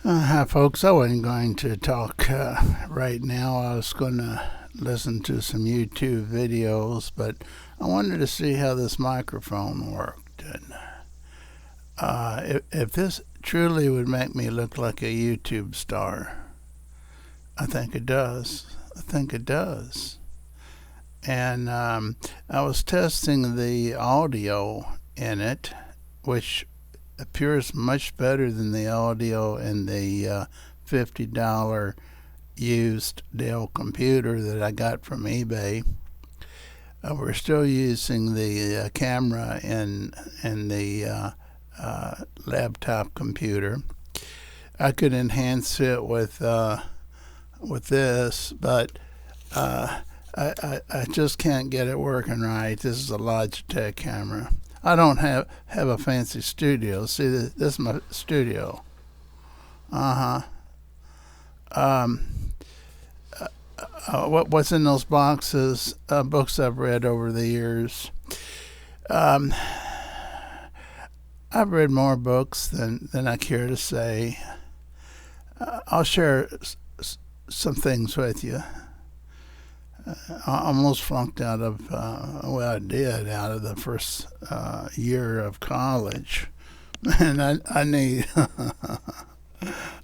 Hi, folks. I wasn't going to talk right now. I was going to listen to some YouTube videos, but I wanted to see how this microphone worked. And if this truly would make me look like a YouTube star, I think it does. I think it does. And I was testing the audio in it, which appears much better than the audio in the $50 used Dell computer that I got from eBay. We're still using the camera in the laptop computer. I could enhance it with this, but I just can't get it working right. This is a Logitech camera. I don't have a fancy studio. See, this is my studio. Uh huh. What's in those boxes? Books I've read over the years. Um, I've read more books than I care to say. I'll share some things with you. I almost flunked out of, I did out of the first year of college. And I need,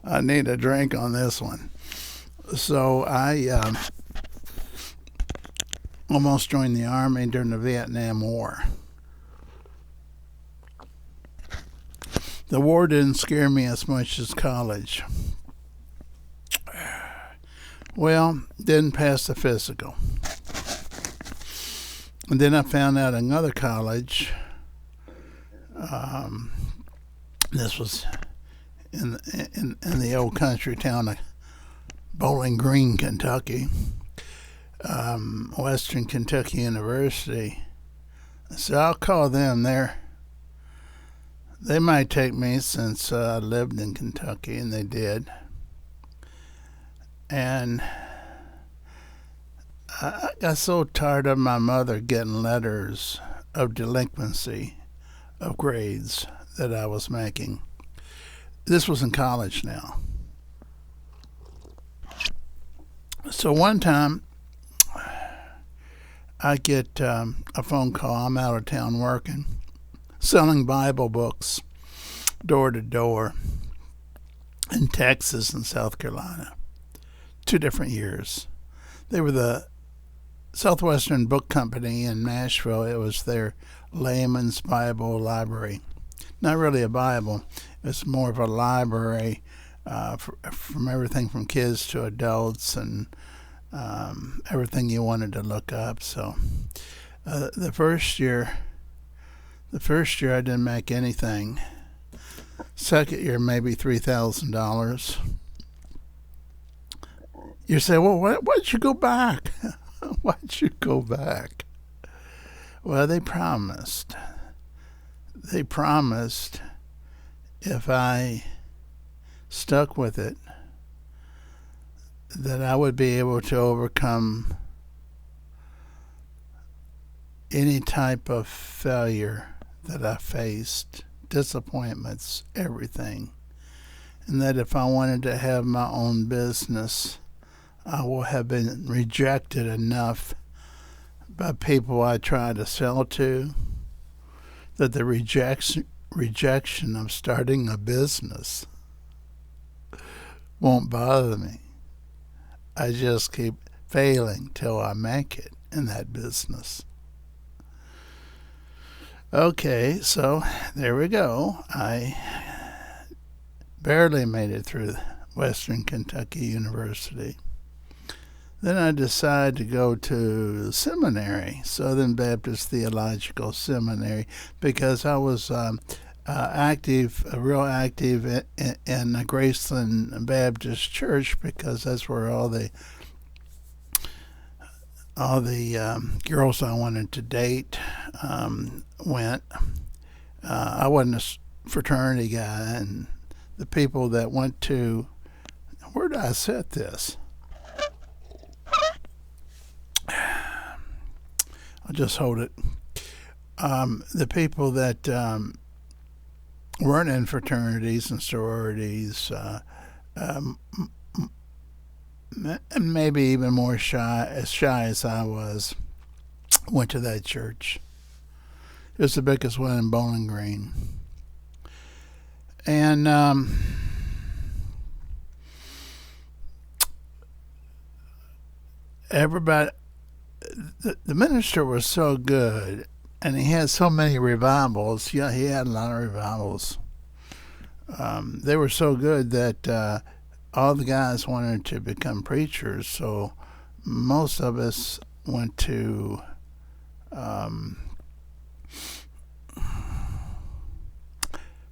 I need a drink on this one. So I almost joined the Army during the Vietnam War. The war didn't scare me as much as college. Well, didn't pass the physical. And then I found out another college. Um, this was in the old country town of Bowling Green, Kentucky. Western Kentucky University. So I'll call them there. They might take me since I lived in Kentucky, and they did. And I got so tired of my mother getting letters of delinquency of grades that I was making. This was in college now. So one time I get a phone call. I'm out of town working, selling Bible books door to door in Texas and South Carolina. 2 different years. They were the Southwestern Book Company in Nashville. It was their layman's Bible library. Not really a Bible. It's more of a library from everything from kids to adults and everything you wanted to look up. So the first year I didn't make anything. Second year, maybe $3,000. You say, well, why'd you go back? Why'd you go back? Well, they promised. They promised if I stuck with it, that I would be able to overcome any type of failure that I faced, disappointments, everything. And that if I wanted to have my own business, I will have been rejected enough by people I try to sell to that the rejection of starting a business won't bother me. I just keep failing till I make it in that business. Okay, so there we go. I barely made it through Western Kentucky University. Then I decided to go to seminary, Southern Baptist Theological Seminary, because I was real active in the Graceland Baptist Church, because that's where all the girls I wanted to date went. I wasn't a fraternity guy, and the people that went to, where did I set this? I'll just hold it. The people that weren't in fraternities and sororities um, and maybe even more shy as I was, went to that church. It was the biggest one in Bowling Green. And everybody, the minister was so good, and he had so many revivals. Yeah, he had a lot of revivals. They were so good that all the guys wanted to become preachers, so most of us went to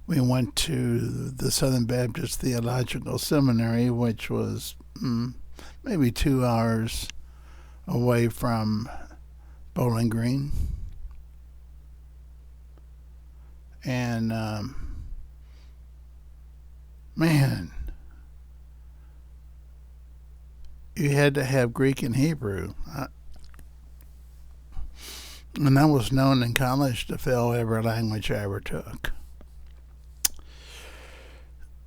the Southern Baptist Theological Seminary, which was maybe 2 hours away from Bowling Green. And man, you had to have Greek and Hebrew. And I was known in college to fail every language I ever took.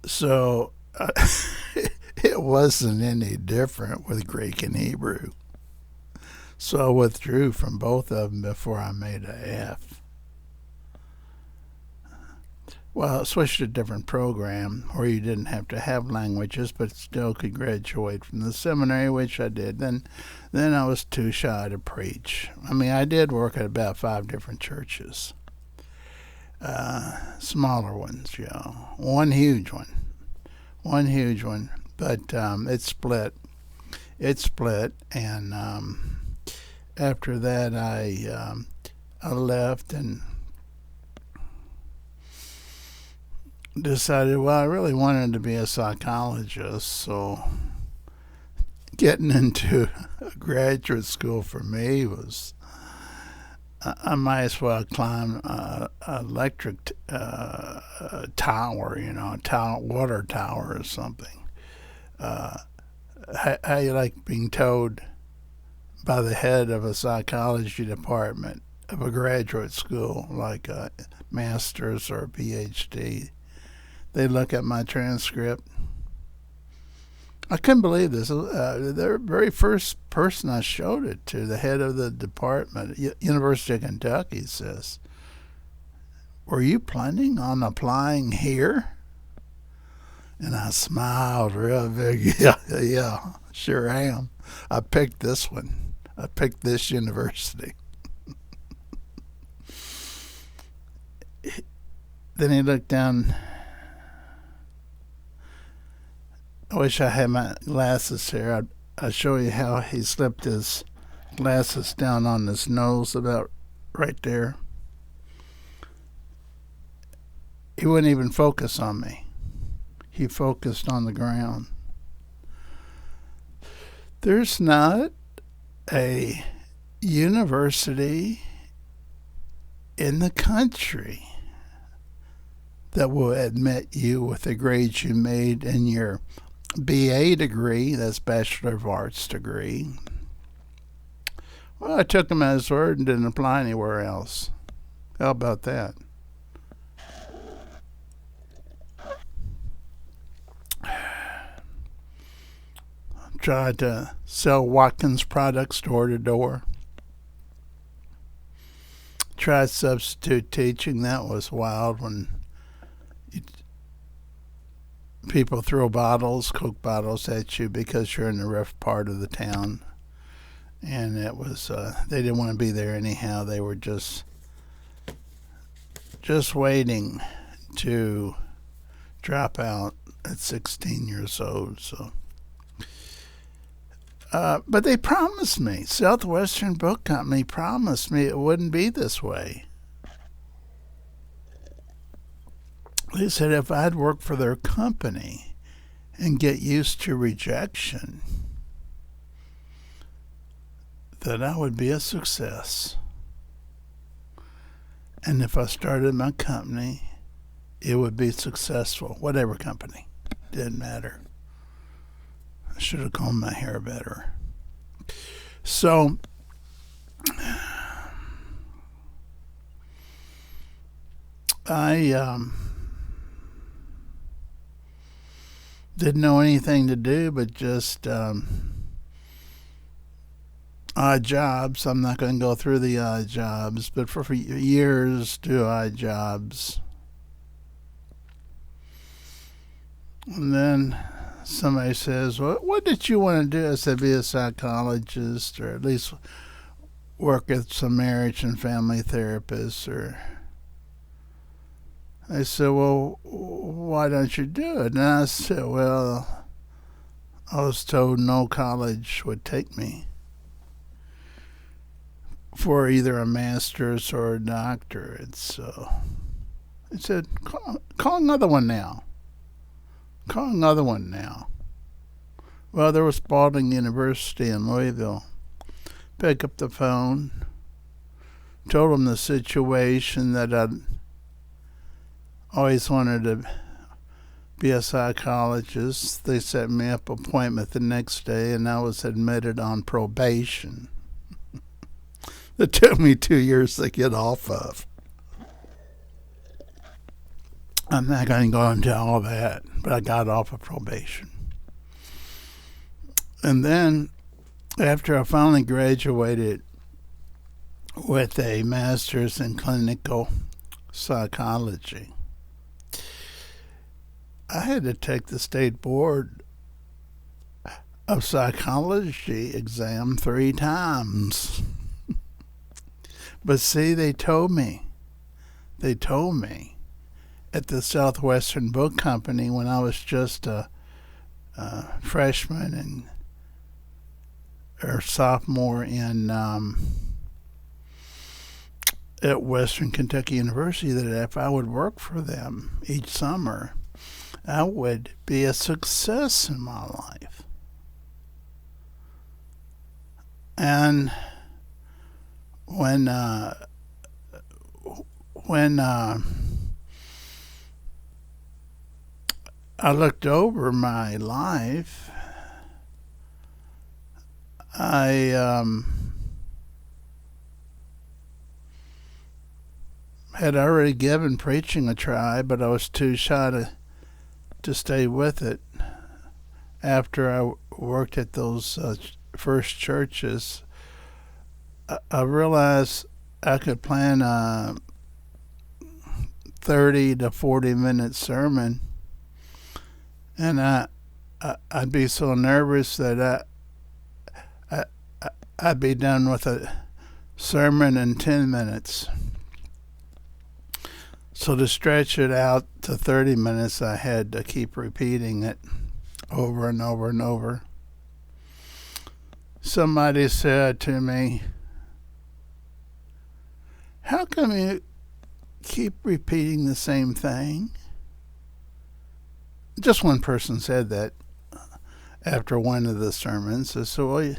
So it wasn't any different with Greek and Hebrew. So I withdrew from both of them before I made an F. Well, I switched to a different program where you didn't have to have languages, but still could graduate from the seminary, which I did. Then I was too shy to preach. I mean, I did work at about 5 different churches. Smaller ones, one huge one, but it split. And after that, I left and decided, well, I really wanted to be a psychologist, so getting into a graduate school for me was, I might as well climb an electric tower, water tower or something. How you like being told by the head of a psychology department of a graduate school, like a master's or a PhD. They look at my transcript. I couldn't believe this. The very first person I showed it to, the head of the department, University of Kentucky, says, "Were you planning on applying here?" And I smiled real big. Yeah, sure am. I picked this one. I picked this university. Then he looked down. I wish I had my glasses here. I'd show you how he slipped his glasses down on his nose, about right there. He wouldn't even focus on me. He focused on the ground. There's not a university in the country that will admit you with the grades you made in your BA degree, that's Bachelor of Arts degree. Well, I took him at his word and didn't apply anywhere else. How about that? Tried to sell Watkins products door to door. Tried substitute teaching. That was wild when people throw Coke bottles at you because you're in the rough part of the town. And it was, they didn't want to be there anyhow. They were just waiting to drop out at 16 years old. So, but they promised me, Southwestern Book Company promised me it wouldn't be this way. They said if I'd work for their company and get used to rejection, that I would be a success. And if I started my company, it would be successful. Whatever company. Didn't matter. I should have combed my hair better. So, I Didn't know anything to do but just odd jobs. I'm not going to go through the odd jobs, but for years, do odd jobs. And then somebody says, well, what did you want to do? I said, be a psychologist, or at least work with some marriage and family therapists. Or I said, well, why don't you do it? And I said, well, I was told no college would take me for either a master's or a doctorate. So I said, call another one now. Call another one now. Well, there was Spalding University in Louisville. Pick up the phone, told them the situation, that I'd always wanted to be a psychologist. They set me up an appointment the next day, and I was admitted on probation. It took me 2 years to get off of. I'm not going to go into all that, but I got off of probation. And then, after I finally graduated with a master's in clinical psychology, I had to take the state board of psychology exam 3 times. But see, they told me at the Southwestern Book Company when I was just a freshman or sophomore at Western Kentucky University, that if I would work for them each summer, I would be a success in my life. And when I looked over my life, I had already given preaching a try, but I was too shy to stay with it. After I worked at those first churches, I realized I could plan a 30 to 40 minute sermon, and I'd be so nervous that I'd be done with a sermon in 10 minutes. So to stretch it out to 30 minutes, I had to keep repeating it over and over and over. Somebody said to me, how come you keep repeating the same thing? Just one person said that after one of the sermons. I said, well,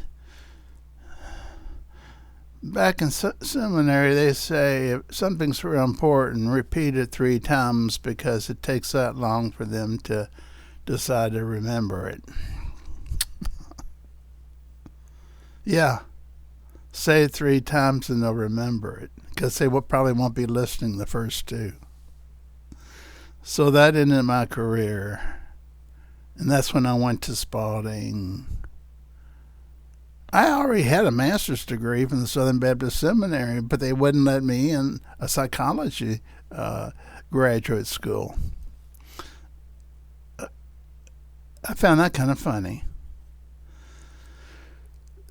back in seminary, they say if something's real important, repeat it 3 times because it takes that long for them to decide to remember it. Yeah, say it 3 times and they'll remember it, because they probably won't be listening the first 2. So that ended my career, and that's when I went to Spalding. I already had a master's degree from the Southern Baptist Seminary, but they wouldn't let me in a psychology graduate school. I found that kind of funny.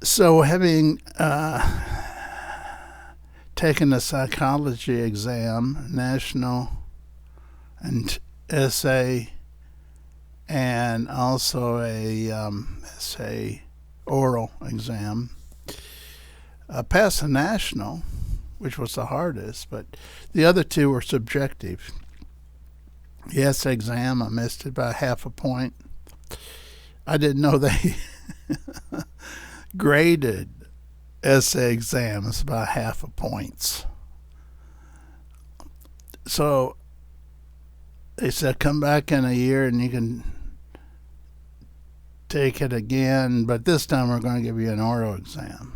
So having taken a psychology exam, national and essay, and also a essay oral exam, I passed the national, which was the hardest, but the other 2 were subjective. The essay exam, I missed it by half a point. I didn't know they graded essay exams by half a points. So they said, come back in a year and you can take it again, but this time we're going to give you an oral exam.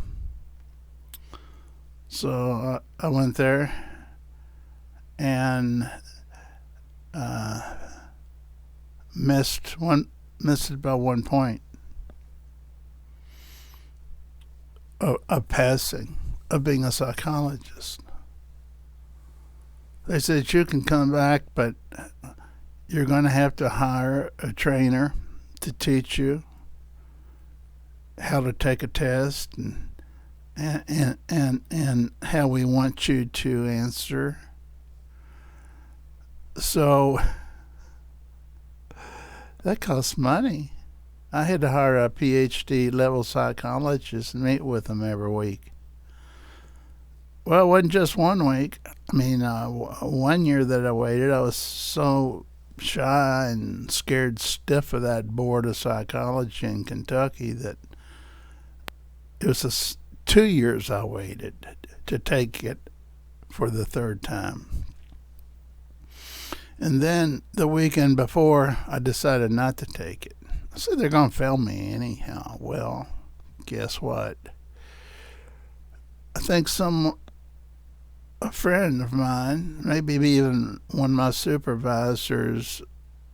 So I went there and missed missed it by 1 point of passing, of being a psychologist. They said you can come back, but you're going to have to hire a trainer to teach you how to take a test and how we want you to answer. So that costs money. I had to hire a PhD level psychologist and meet with them every week. Well, it wasn't just 1 week. I mean, 1 year that I waited, I was so shy and scared stiff of that board of psychology in Kentucky that it was 2 years I waited to take it for the third time. And then the weekend before, I decided not to take it. I said they're going to fail me anyhow. Well, guess what? I think a friend of mine, maybe even one of my supervisors,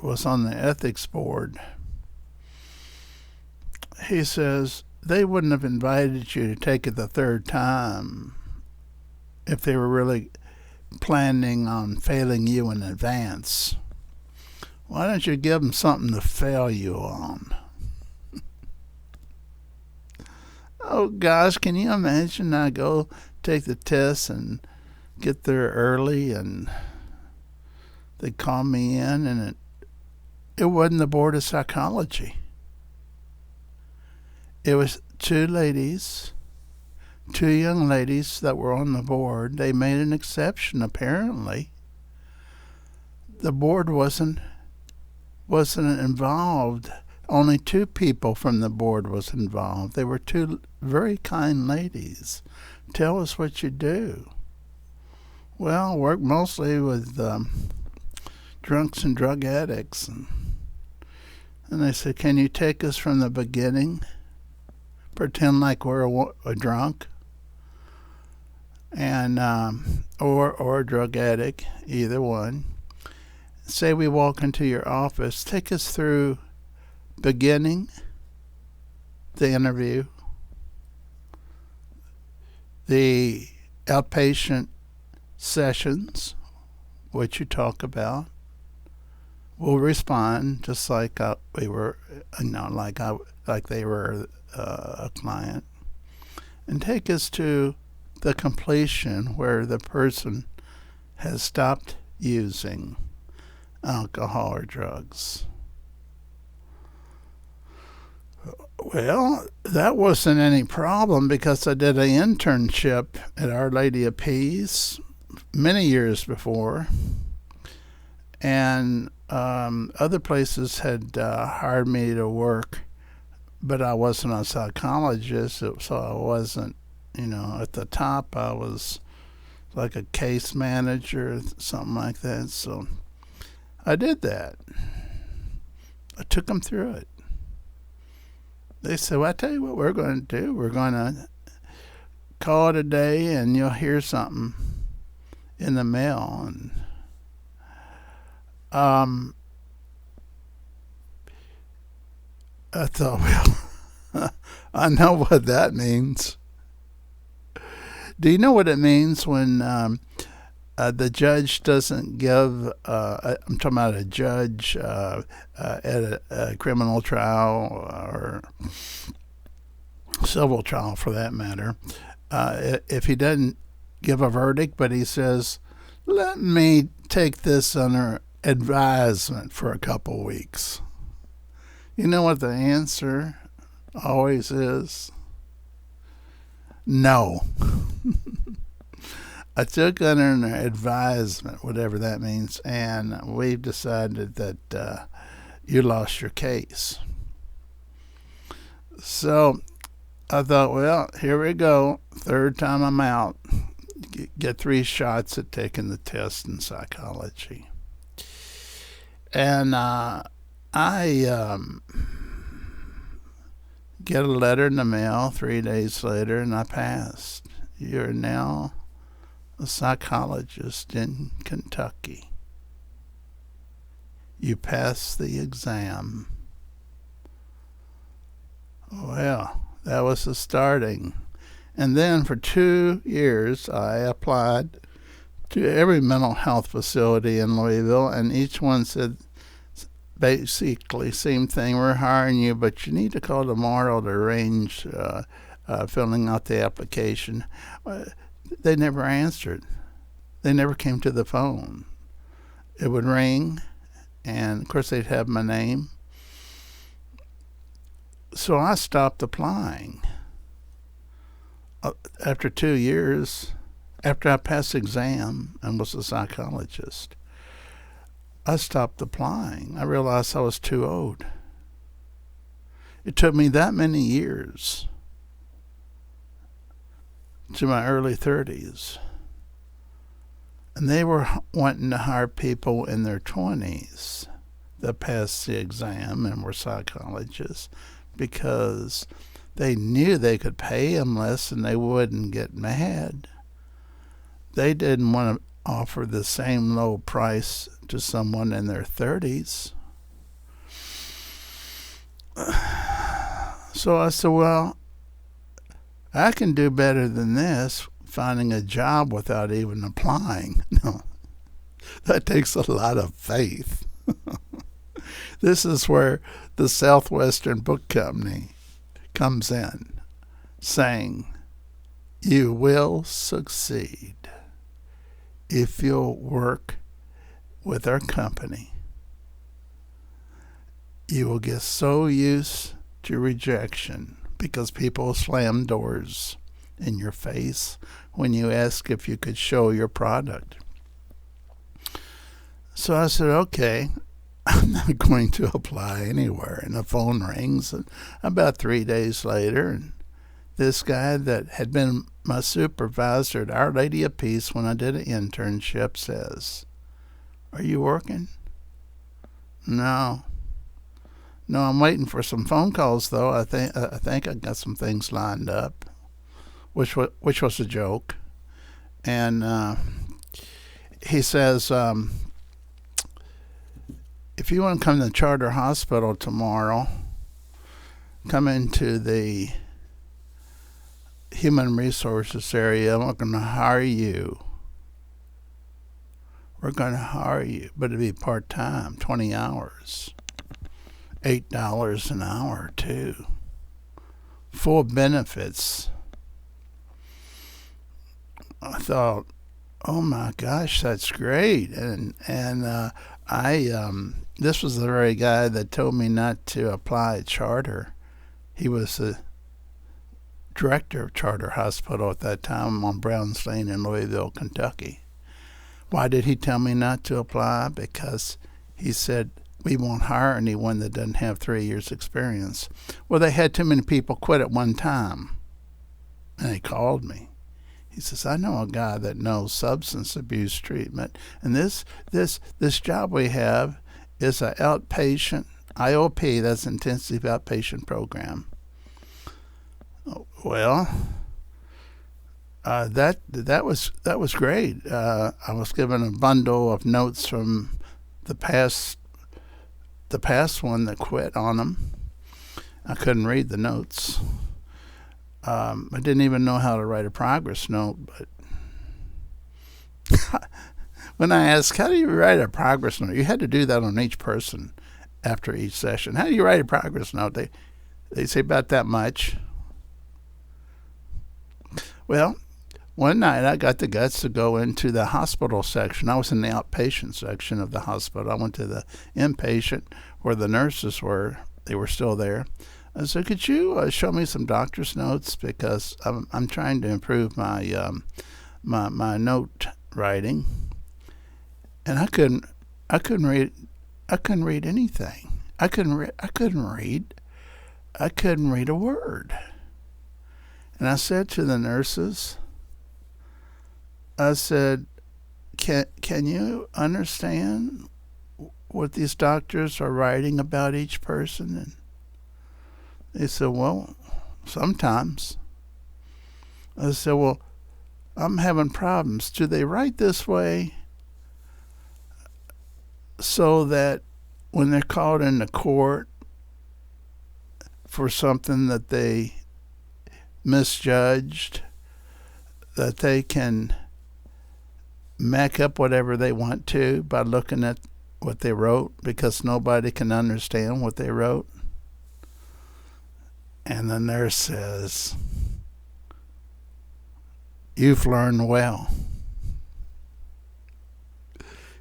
was on the ethics board. He says they wouldn't have invited you to take it the third time if they were really planning on failing you in advance. Why don't you give them something to fail you on? Oh gosh, can you imagine? I go take the test and get there early and they call me in and it wasn't the board of psychology. It was two young ladies that were on the board. They made an exception apparently. The board wasn't involved. Only 2 people from the board was involved. They were 2 very kind ladies. Tell us what you do. Well, I work mostly with drunks and drug addicts. And they said, can you take us from the beginning? Pretend like we're a drunk and or a drug addict, either one. Say we walk into your office, take us through beginning, the interview, the outpatient sessions, what you talk about. We'll respond just like we were, like they were a client, and take us to the completion where the person has stopped using alcohol or drugs. Well, that wasn't any problem because I did an internship at Our Lady of Peace many years before, and other places had hired me to work, but I wasn't a psychologist, so I wasn't, at the top. I was like a case manager, something like that. So I did that. I took them through it. They said, well, I tell you what we're going to do. We're going to call it a day and you'll hear something in the mail. And I thought, well, I know what that means. Do you know what it means when the judge doesn't give, I'm talking about a judge at a criminal trial or civil trial for that matter, if he doesn't give a verdict, but he says, let me take this under advisement for a couple weeks. You know what the answer always is? No. I took under advisement, whatever that means, and we've decided that you lost your case. So I thought, well, here we go. Third time I'm out. Get 3 shots at taking the test in psychology. And I get a letter in the mail 3 days later, and I passed. You're now a psychologist in Kentucky. You passed the exam. Well, that was the starting. And then for 2 years, I applied to every mental health facility in Louisville, and each one said basically same thing. We're hiring you, but you need to call tomorrow to arrange filling out the application. They never answered. They never came to the phone. It would ring, and of course they'd have my name. So I stopped applying. After 2 years, after I passed the exam and was a psychologist, I stopped applying. I realized I was too old. It took me that many years, to my early 30s. And they were wanting to hire people in their 20s that passed the exam and were psychologists because they knew they could pay them less and they wouldn't get mad. They didn't want to offer the same low price to someone in their 30s. So I said, well, I can do better than this, finding a job without even applying. No, that takes a lot of faith. This is where the Southwestern Book Company comes in, saying, you will succeed if you'll work with our company. You will get so used to rejection because people slam doors in your face when you ask if you could show your product. So I said, okay, I'm not going to apply anywhere. And the phone rings, and about 3 days later, and this guy that had been my supervisor at Our Lady of Peace when I did an internship says, are you working? No, I'm waiting for some phone calls though. I think I got some things lined up, which was a joke. And he says, if you want to come to the Charter Hospital tomorrow, come into the human resources area. We're going to hire you. We're going to hire you, but it'll be part-time, 20 hours, $8 an hour too, full benefits. I thought, oh my gosh, that's great. And this was the very guy that told me not to apply at Charter. He was the director of Charter Hospital at that time on Browns Lane in Louisville, Kentucky. Why did he tell me not to apply? Because he said, we won't hire anyone that doesn't have 3 years experience. Well, they had too many people quit at one time. And he called me. He says, I know a guy that knows substance abuse treatment. And this job we have is an outpatient, IOP, that's intensive outpatient program. Well, that was great. I was given a bundle of notes from the past one that quit on them. I couldn't read the notes. I didn't even know how to write a progress note, but when I asked, how do you write a progress note? You had to do that on each person after each session. How do you write a progress note? They say about that much. Well, one night I got the guts to go into the hospital section. I was in the outpatient section of the hospital. I went to the inpatient where the nurses were. They were still there. I said, could you show me some doctor's notes, because I'm trying to improve my my note writing, and I couldn't read anything. I couldn't read a word. And I said to the nurses, I said, can you understand what these doctors are writing about each person? And they said, well, sometimes. I said, well, I'm having problems. Do they write this way so that when they're called into court, for something that they misjudged, that they can make up whatever they want to by looking at what they wrote, because nobody can understand what they wrote. And the nurse says, "You've learned well.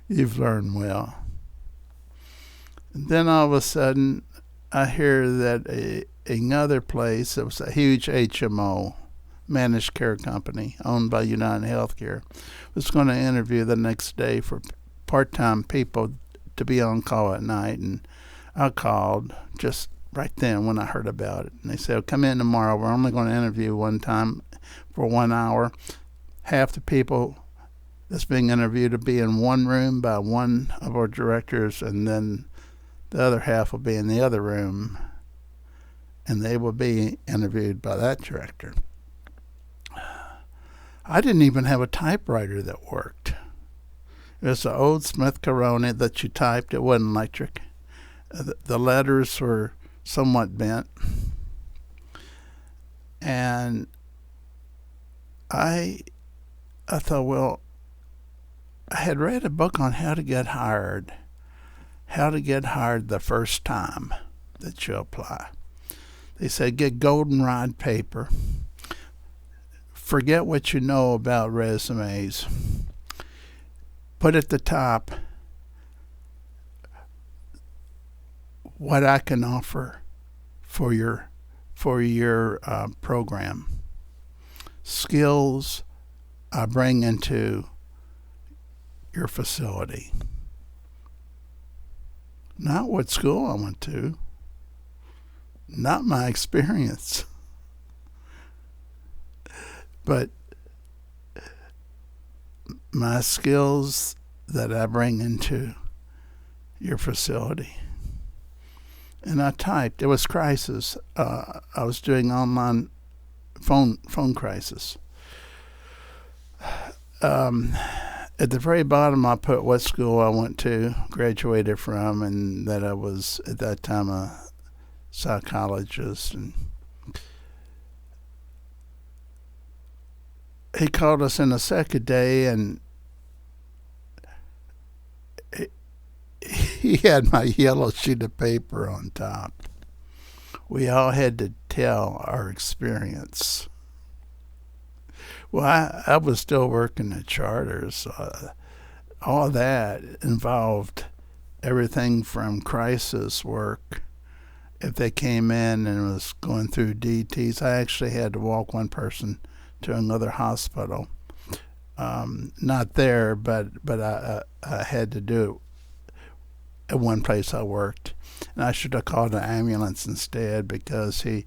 You've learned well." And then all of a sudden, I hear that another place, it was a huge HMO, managed care company owned by United Healthcare, was going to interview the next day for part-time people to be on call at night. And I called just right then when I heard about it. And they said, "Come in tomorrow. We're only going to interview one time for 1 hour. Half the people that's being interviewed will be in one room by one of our directors, and then the other half will be in the other room, and they will be interviewed by that director." I didn't even have a typewriter that worked. It was an old Smith Corona that you typed. It wasn't electric. The letters were somewhat bent. And I thought, well, I had read a book on how to get hired the first time that you apply. They said, get goldenrod paper. Forget what you know about resumes. Put at the top what I can offer for your program. Skills I bring into your facility. Not what school I went to. Not my experience. But my skills that I bring into your facility. And I typed. It was crisis. I was doing online phone crisis. At the very bottom, I put what school I went to, graduated from, and that I was at that time a psychologist. And he called us in the second day, and he had my yellow sheet of paper on top. We all had to tell our experience. Well, I was still working at Charters. All that involved everything from crisis work. If they came in and was going through DTs, I actually had to walk one person to another hospital. Not there, but I had to do it at one place I worked. And I should have called an ambulance instead, because he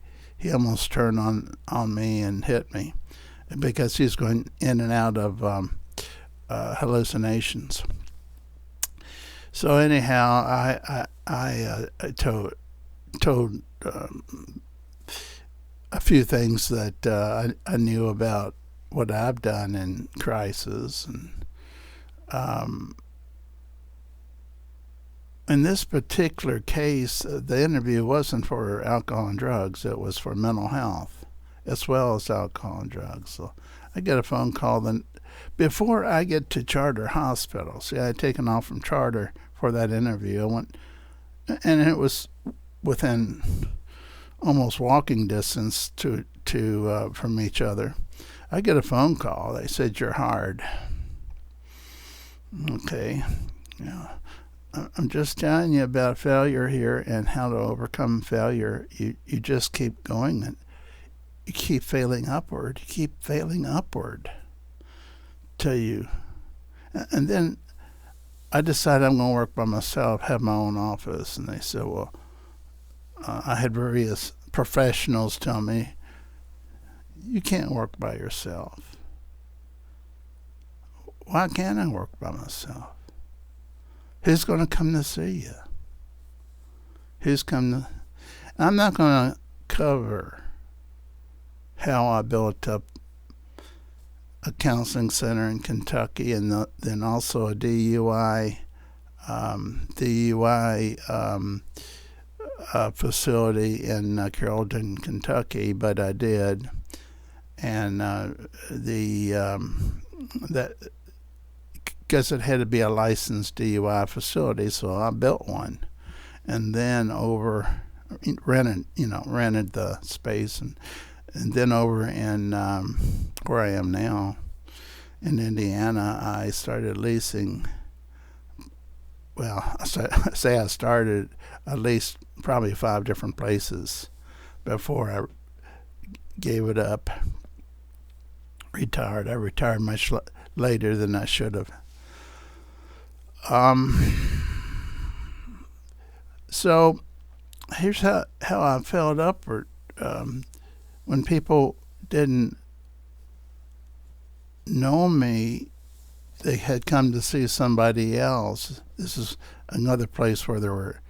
almost turned on me and hit me, because he's going in and out of hallucinations. So anyhow, I told a few things that I knew about what I've done in crisis. And in this particular case, the interview wasn't for alcohol and drugs. It was for mental health as well as alcohol and drugs. So I get a phone call then before I get to Charter Hospital. See, I had taken off from Charter for that interview. I went, and it was within almost walking distance to from each other. I get a phone call. They said, "You're hired." Okay. Yeah. I'm just telling you about failure here and how to overcome failure. You just keep going, and you keep failing upward. You keep failing upward till you. And then I decided I'm going to work by myself, have my own office. And they said, well, I had various professionals tell me, you can't work by yourself. Why can't I work by myself? Who's going to come to see you? I'm not going to cover how I built up a counseling center in Kentucky, and then also a DUI facility in Carrollton, Kentucky, but I did. And that because it had to be a licensed DUI facility, so I built one, and then rented the space, and then over in where I am now in Indiana, I started leasing. Well, I started at least probably 5 different places before I gave it up. Retired. I retired much later than I should have. So here's how I felt upward. When people didn't know me, they had come to see somebody else. This is another place where there were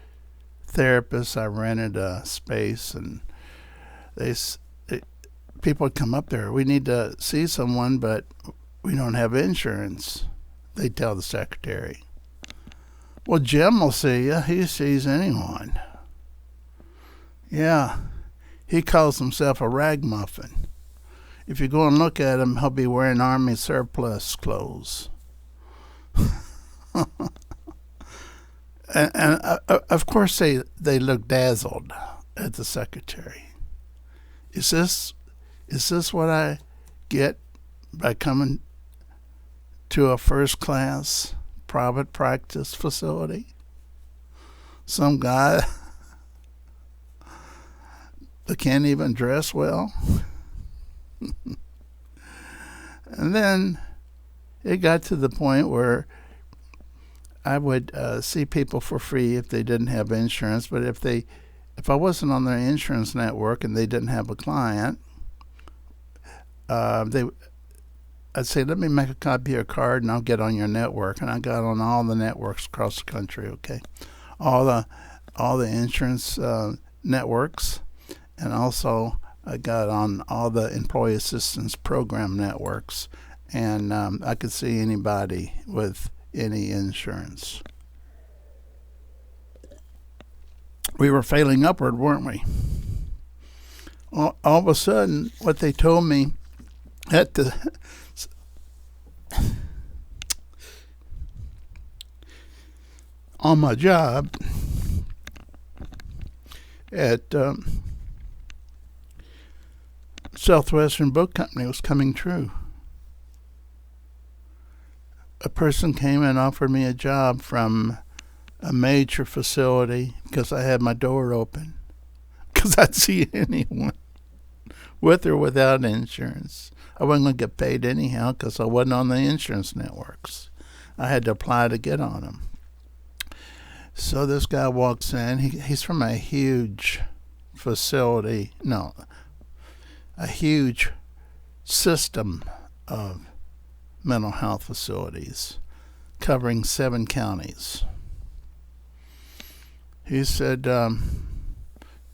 therapists. I rented a space, and people would come up there. We need to see someone, but we don't have insurance. They tell the secretary. Well, Jim will see you. He sees anyone. Yeah, he calls himself a ragamuffin. If you go and look at him, he'll be wearing army surplus clothes. and of course they look dazzled at the secretary. Is this what I get by coming to a first class private practice facility? Some guy that can't even dress well? And then it got to the point where I would see people for free if they didn't have insurance, but if I wasn't on their insurance network and they didn't have a client, I'd say, let me make a copy of your card and I'll get on your network. And I got on all the networks across the country, okay? All the insurance networks, and also I got on all the employee assistance program networks, and I could see anybody with any insurance. We were failing upward, weren't we? All of a sudden, what they told me at the on my job at Southwestern Book Company was coming true. A person came and offered me a job from a major facility because I had my door open, because I'd see anyone with or without insurance. I wasn't going to get paid anyhow because I wasn't on the insurance networks. I had to apply to get on them. So this guy walks in. He's from a huge facility. No, a huge system of mental health facilities covering 7 counties. He said, do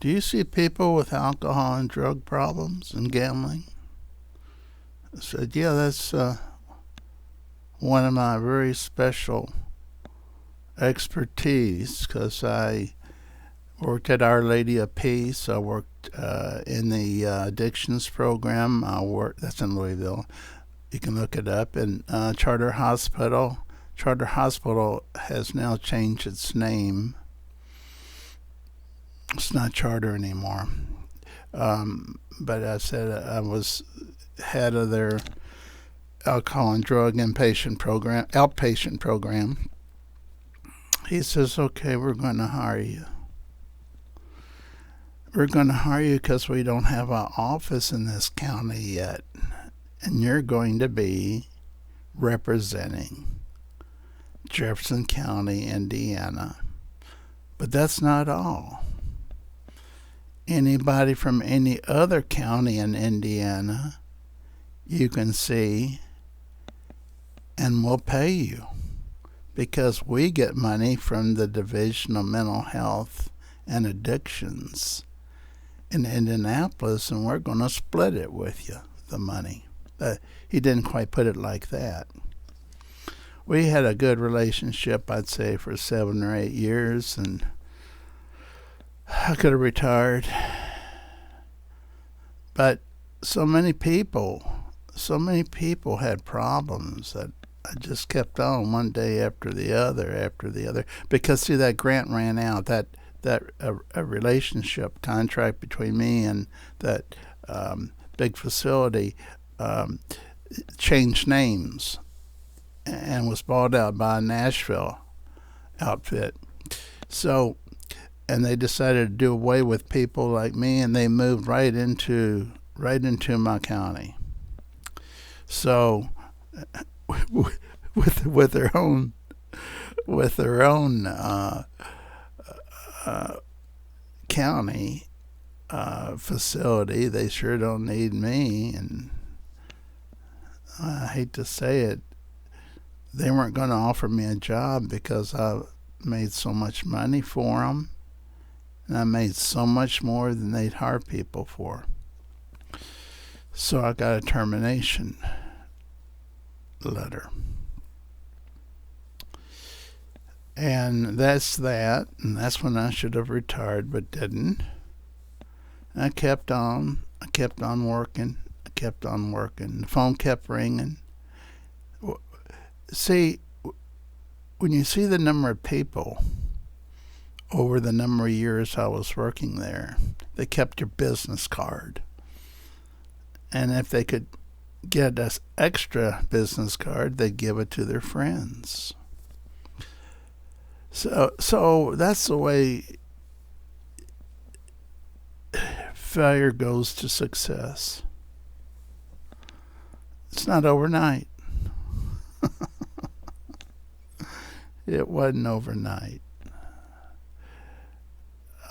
you see people with alcohol and drug problems and gambling? I said, yeah, that's one of my very special expertise, because I worked at Our Lady of Peace. I worked in the addictions program. That's in Louisville. You can look it up. And Charter Hospital. Charter Hospital has now changed its name. It's not Charter anymore. But I said I was head of their alcohol and drug outpatient program. He says, okay, we're going to hire you. We're going to hire you because we don't have an office in this county yet. And you're going to be representing Jefferson County, Indiana. But that's not all. Anybody from any other county in Indiana, you can see, and we'll pay you, because we get money from the Division of Mental Health and Addictions in Indianapolis, and we're going to split it with you, the money. He didn't quite put it like that. We had a good relationship, I'd say, for 7 or 8 years, and I could have retired. But so many people had problems that I just kept on one day after the other. Because see, that grant ran out. That a relationship contract between me and that big facility changed names and was bought out by a Nashville outfit. So, and they decided to do away with people like me, and they moved right into my county. So, with their own county facility, they sure don't need me. And I hate to say it, they weren't going to offer me a job because I made so much money for them, and I made so much more than they'd hire people for. So I got a termination letter. And that's when I should have retired but didn't. And I kept on working. The phone kept ringing. See, when you see the number of people over the number of years I was working there, they kept your business card. And if they could get an extra business card, they'd give it to their friends. So that's the way failure goes to success. It's not overnight. It wasn't overnight.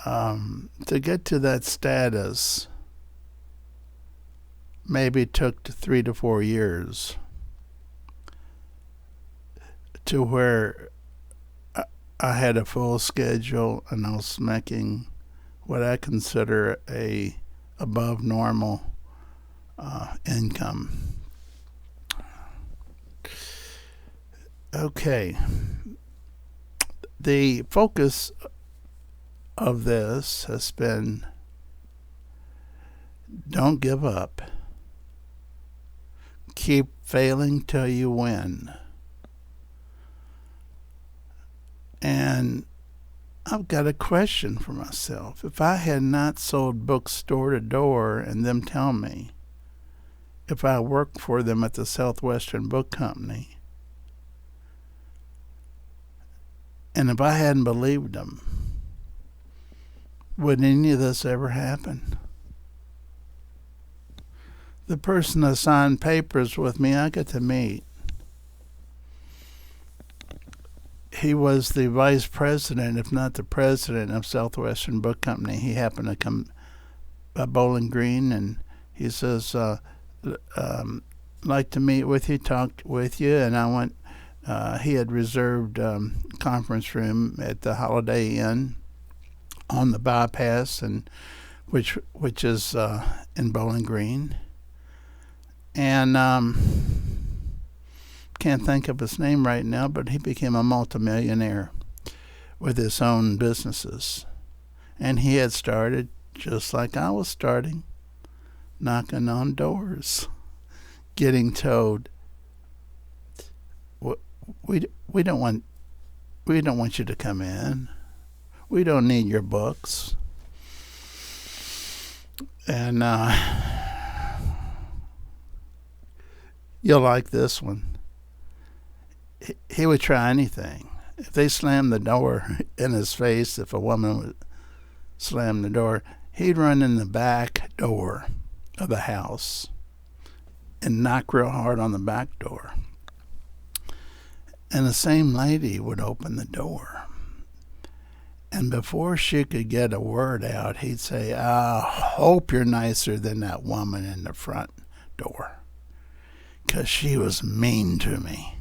To get to that status maybe took 3 to 4 years, to where I had a full schedule and I was making what I consider a above normal income. Okay. The focus of this has been, don't give up. Keep failing till you win. And I've got a question for myself. If I had not sold books door to door and them tell me, if I worked for them at the Southwestern Book Company, and if I hadn't believed them, would any of this ever happen? The person that signed papers with me, I got to meet. He was the vice president, if not the president, of Southwestern Book Company. He happened to come by Bowling Green, and he says, like to meet with you, talk with you. And I went, he had reserved conference room at the Holiday Inn on the bypass, and which is in Bowling Green. And can't think of his name right now, but he became a multimillionaire with his own businesses. And he had started just like I was starting, knocking on doors, getting told, we don't want you to come in. We don't need your books. And you'll like this one. He would try anything. If they slammed the door in his face, if a woman would slam the door, he'd run in the back door of the house and knock real hard on the back door. And the same lady would open the door. And before she could get a word out, he'd say, I hope you're nicer than that woman in the front door, 'cause she was mean to me.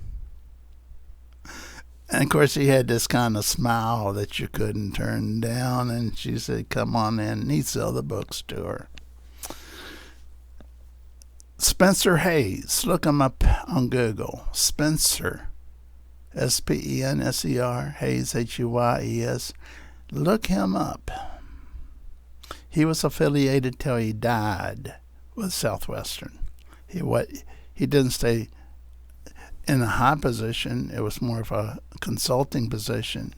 And of course, he had this kind of smile that you couldn't turn down. And she said, come on in. And he'd sell the books to her. Spencer Hayes. Look him up on Google. Spencer. Spenser. Hayes, Huyes. Look him up. He was affiliated till he died with Southwestern. He didn't stay in a high position. It was more of a consulting position.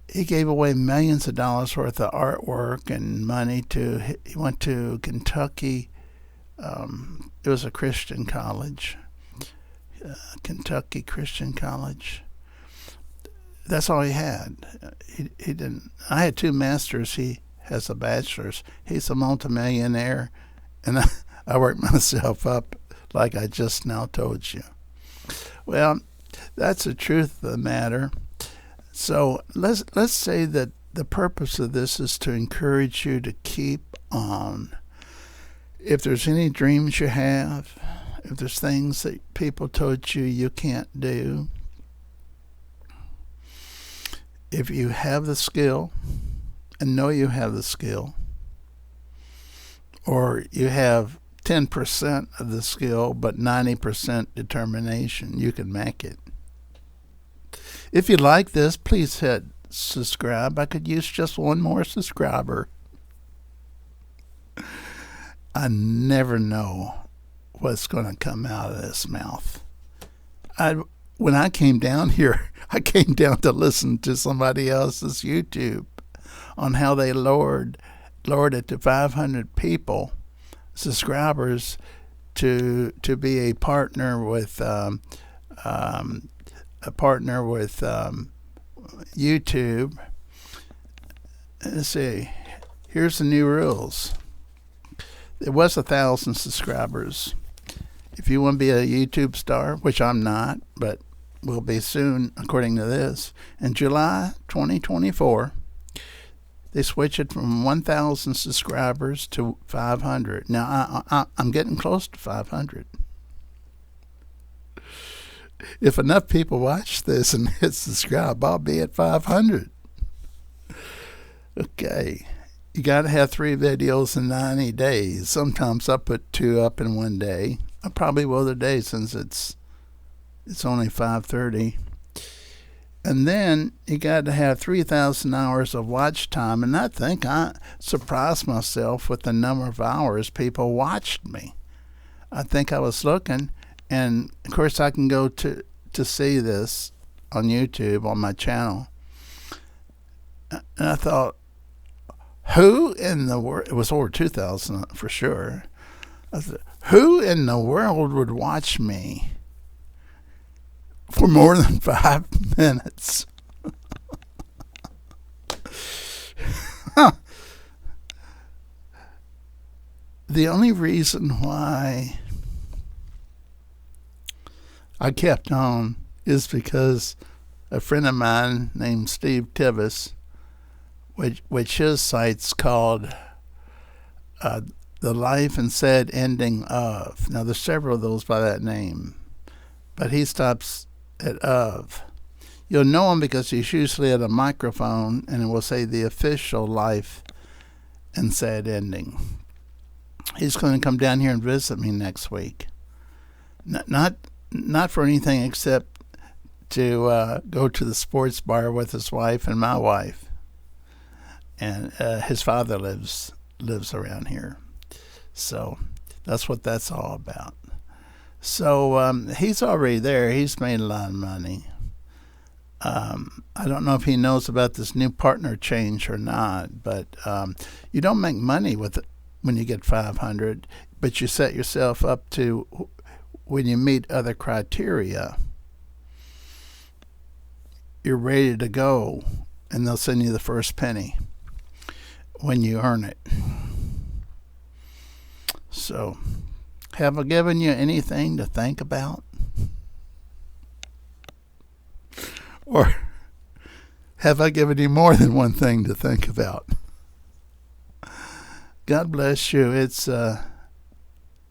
He gave away millions of dollars worth of artwork and money he went to Kentucky. It was a Christian college, Kentucky Christian College. That's all he had. He didn't. I had 2 masters. He has a bachelor's. He's a multimillionaire, and I worked myself up like I just now told you. Well, that's the truth of the matter. So let's say that the purpose of this is to encourage you to keep on. If there's any dreams you have, if there's things that people told you can't do, if you have the skill and know you have the skill, or you have 10% of the skill but 90% determination, you can make it. If you like this, please hit subscribe. I could use just one more subscriber. I never know what's going to come out of this mouth. When I came down here, I came down to listen to somebody else's YouTube on how they lowered it to 500 people, subscribers, to be a partner with YouTube. Let's see. Here's the new rules. It was 1,000 subscribers. If you want to be a YouTube star, which I'm not, but will be soon, according to this, in July 2024, they switch it from 1,000 subscribers to 500. Now, I'm getting close to 500. If enough people watch this and hit subscribe, I'll be at 500. Okay. You got to have 3 videos in 90 days. Sometimes I put 2 up in one day. I probably will today since it's only 5:30. And then you got to have 3,000 hours of watch time. And I think I surprised myself with the number of hours people watched me. I think I was looking, and of course I can go to see this on YouTube on my channel. And I thought, who in the world, it was over 2,000 for sure. I said, who in the world would watch me for more than 5 minutes? The only reason why I kept on is because a friend of mine named Steve Tibbs, which his site's called The Life and Said Ending Of. Now, there's several of those by that name, but he stops at of. You'll know him because he's usually at a microphone, and it will say the official Life and Said Ending. He's going to come down here and visit me next week. Not for anything except to go to the sports bar with his wife and my wife. And his father lives around here. So that's what that's all about. So he's already there. He's made a lot of money. I don't know if he knows about this new partner change or not, but you don't make money with it when you get 500, but you set yourself up to, when you meet other criteria, you're ready to go, and they'll send you the first penny when you earn it. So, have I given you anything to think about? Or have I given you more than one thing to think about? God bless you. It's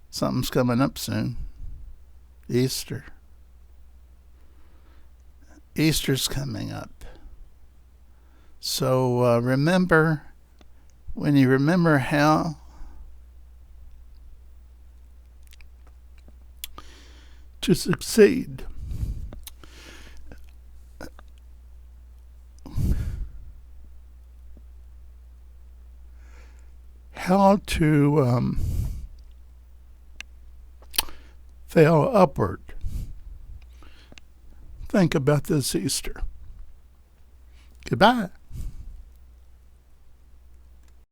something's coming up soon. Easter. Easter's coming up. So remember, when you remember how to succeed, how to fail upward. Think about this Easter. Goodbye.